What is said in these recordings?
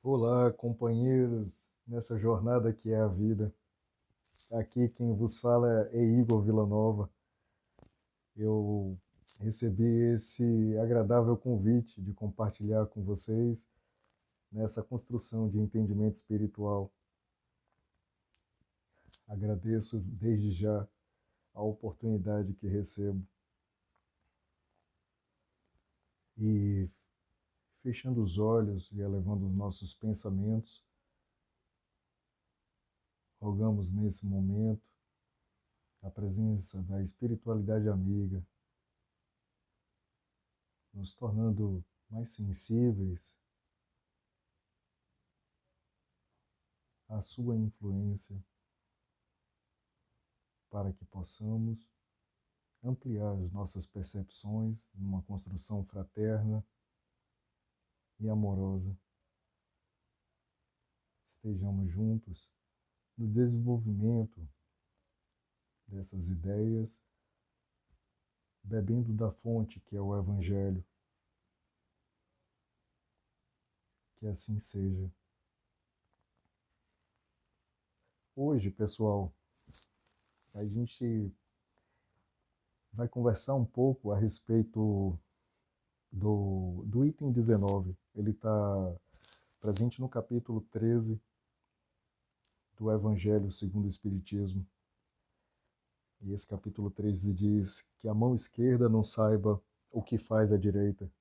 Olá, companheiros, nessa jornada que é a vida. Aqui quem vos fala é Igor Villanova. Eu recebi esse agradável convite de compartilhar com vocês nessa construção de entendimento espiritual. Agradeço desde já a oportunidade que recebo. E fechando os olhos e elevando os nossos pensamentos, rogamos nesse momento a presença da espiritualidade amiga, nos tornando mais sensíveis à sua influência, para que possamos ampliar as nossas percepções numa construção fraterna e amorosa. Estejamos juntos no desenvolvimento dessas ideias, bebendo da fonte que é o Evangelho. Que assim seja. Hoje, pessoal, a gente vai conversar um pouco a respeito do item 19. Ele está presente no capítulo 13 do Evangelho segundo o Espiritismo. E esse capítulo 13 diz que a mão esquerda não saiba o que faz a direita.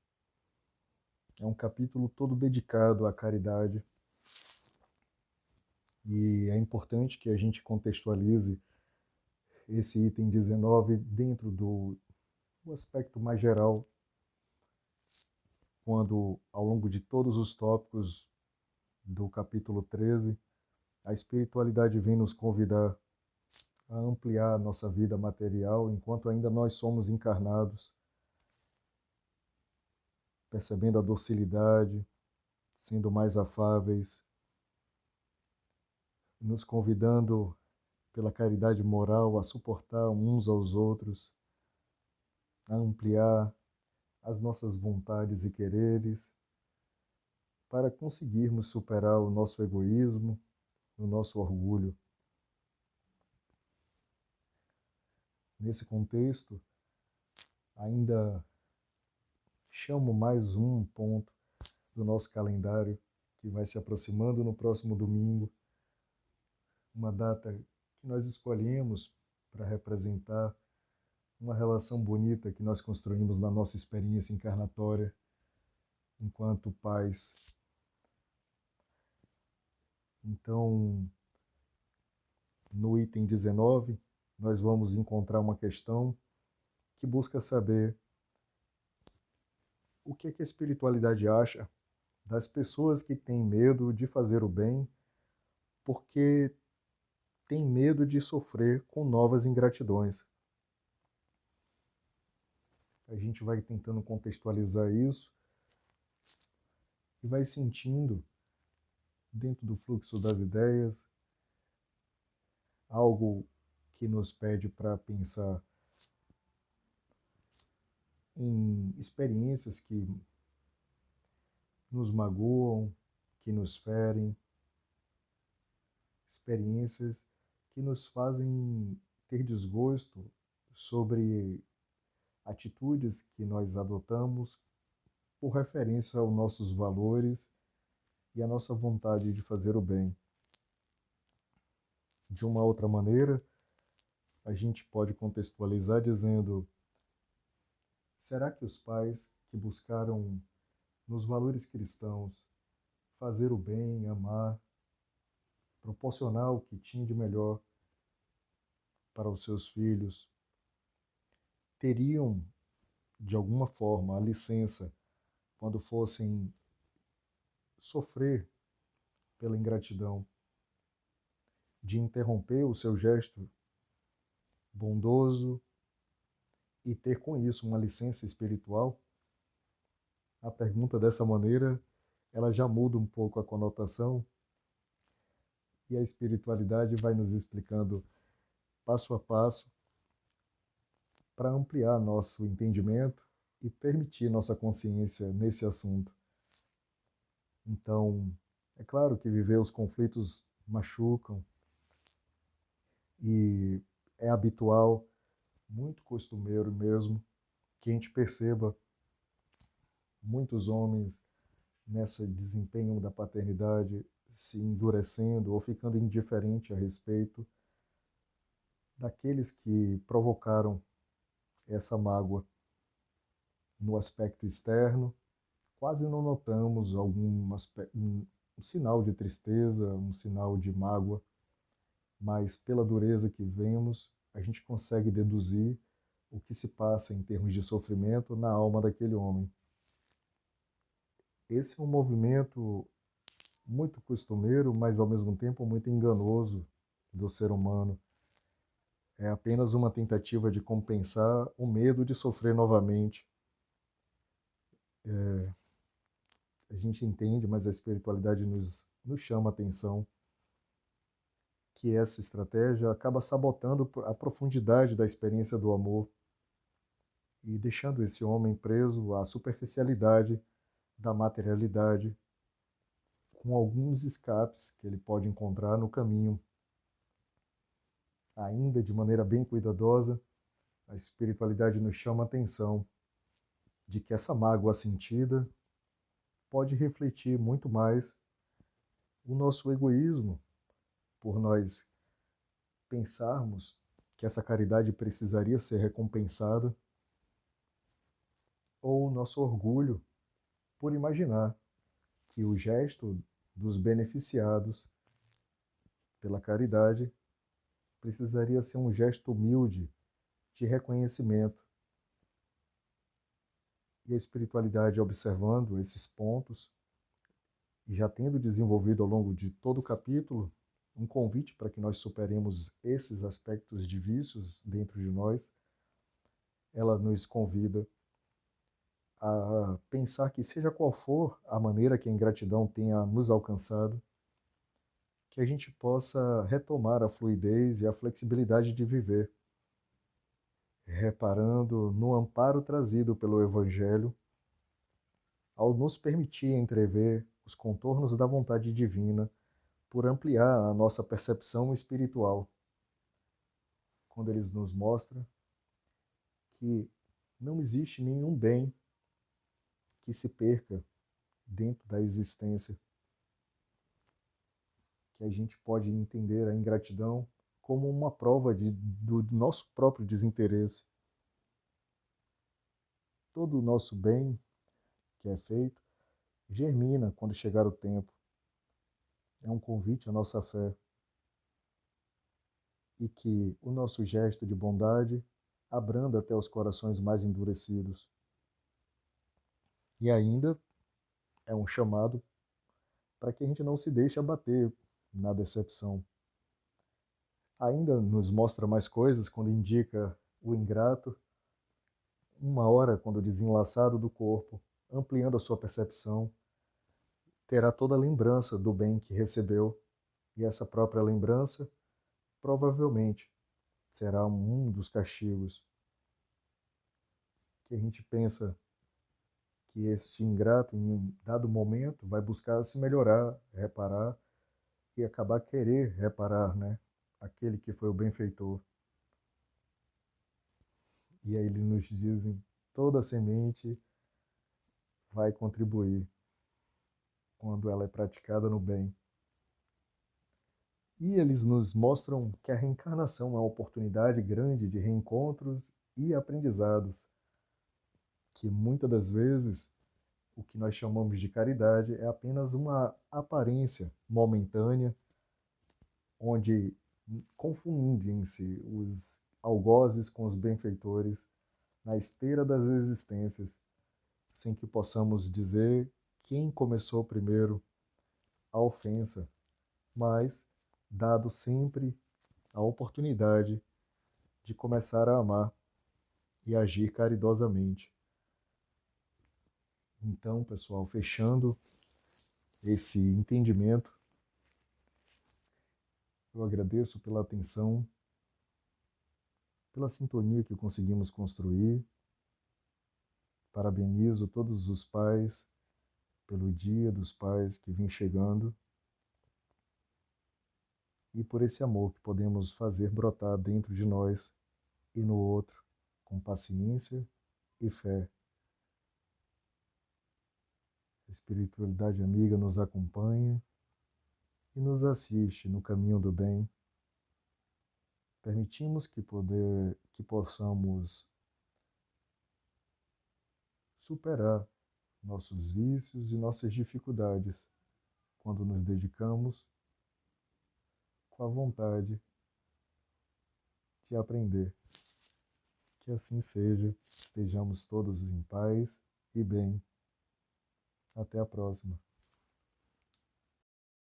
É um capítulo todo dedicado à caridade. E é importante que a gente contextualize esse item 19 dentro do aspecto mais geral, quando, ao longo de todos os tópicos do capítulo 13, a espiritualidade vem nos convidar a ampliar a nossa vida material enquanto ainda nós somos encarnados, percebendo a docilidade, sendo mais afáveis, nos convidando pela caridade moral a suportar uns aos outros, a ampliar as nossas vontades e quereres, para conseguirmos superar o nosso egoísmo, o nosso orgulho. Nesse contexto, ainda chamo mais um ponto do nosso calendário que vai se aproximando no próximo domingo, uma data que nós escolhemos para representar uma relação bonita que nós construímos na nossa experiência encarnatória enquanto pais. Então, no item 19, nós vamos encontrar uma questão que busca saber o que a espiritualidade acha das pessoas que têm medo de fazer o bem porque têm medo de sofrer com novas ingratidões. A gente vai tentando contextualizar isso e vai sentindo, dentro do fluxo das ideias, algo que nos pede para pensar em experiências que nos magoam, que nos ferem, experiências que nos fazem ter desgosto sobre atitudes que nós adotamos por referência aos nossos valores e à nossa vontade de fazer o bem. De uma outra maneira, a gente pode contextualizar dizendo: será que os pais que buscaram nos valores cristãos fazer o bem, amar, proporcionar o que tinha de melhor para os seus filhos, teriam, de alguma forma, a licença quando fossem sofrer pela ingratidão, de interromper o seu gesto bondoso e ter com isso uma licença espiritual? A pergunta dessa maneira, ela já muda um pouco a conotação e a espiritualidade vai nos explicando passo a passo para ampliar nosso entendimento e permitir nossa consciência nesse assunto. Então, É claro que viver os conflitos machucam e é habitual, muito costumeiro mesmo, que a gente perceba muitos homens nesse desempenho da paternidade se endurecendo ou ficando indiferente a respeito daqueles que provocaram essa mágoa no aspecto externo. Quase não notamos um sinal de tristeza, um sinal de mágoa, mas pela dureza que vemos, a gente consegue deduzir o que se passa em termos de sofrimento na alma daquele homem. Esse é um movimento muito costumeiro, mas ao mesmo tempo muito enganoso do ser humano. É apenas uma tentativa de compensar o medo de sofrer novamente. A gente entende, mas a espiritualidade nos chama a atenção que essa estratégia acaba sabotando a profundidade da experiência do amor e deixando esse homem preso à superficialidade da materialidade, com alguns escapes que ele pode encontrar no caminho. Ainda de maneira bem cuidadosa, a espiritualidade nos chama a atenção de que essa mágoa sentida pode refletir muito mais o nosso egoísmo, por nós pensarmos que essa caridade precisaria ser recompensada, ou o nosso orgulho por imaginar que o gesto dos beneficiados pela caridade precisaria ser um gesto humilde de reconhecimento. E a espiritualidade, observando esses pontos, e já tendo desenvolvido ao longo de todo o capítulo um convite para que nós superemos esses aspectos de vícios dentro de nós, ela nos convida a pensar que, seja qual for a maneira que a ingratidão tenha nos alcançado, que a gente possa retomar a fluidez e a flexibilidade de viver, reparando no amparo trazido pelo Evangelho, ao nos permitir entrever os contornos da vontade divina por ampliar a nossa percepção espiritual, quando eles nos mostram que não existe nenhum bem que se perca dentro da existência, que a gente pode entender a ingratidão como uma prova do nosso próprio desinteresse. Todo o nosso bem que é feito germina quando chegar o tempo. É um convite à nossa fé. E que o nosso gesto de bondade abranda até os corações mais endurecidos. E ainda é um chamado para que a gente não se deixe abater na decepção. Ainda nos mostra mais coisas quando indica o ingrato, uma hora quando desenlaçado do corpo, ampliando a sua percepção, terá toda a lembrança do bem que recebeu, e essa própria lembrança provavelmente será um dos castigos que a gente pensa que este ingrato, em um dado momento, vai buscar se melhorar, reparar e acabar querer reparar, né, aquele que foi o benfeitor. E aí eles nos dizem, toda semente vai contribuir quando ela é praticada no bem. E eles nos mostram que a reencarnação é uma oportunidade grande de reencontros e aprendizados, que muitas das vezes o que nós chamamos de caridade é apenas uma aparência momentânea, onde confundem-se os algozes com os benfeitores na esteira das existências, sem que possamos dizer quem começou primeiro a ofensa, mas dado sempre a oportunidade de começar a amar e agir caridosamente. Então, pessoal, fechando esse entendimento, eu agradeço pela atenção, pela sintonia que conseguimos construir. Parabenizo todos os pais pelo Dia dos Pais que vem chegando e por esse amor que podemos fazer brotar dentro de nós e no outro, com paciência e fé. A espiritualidade amiga nos acompanha e nos assiste no caminho do bem. Permitimos que possamos superar nossos vícios e nossas dificuldades quando nos dedicamos com a vontade de aprender. Que assim seja, estejamos todos em paz e bem. Até a próxima.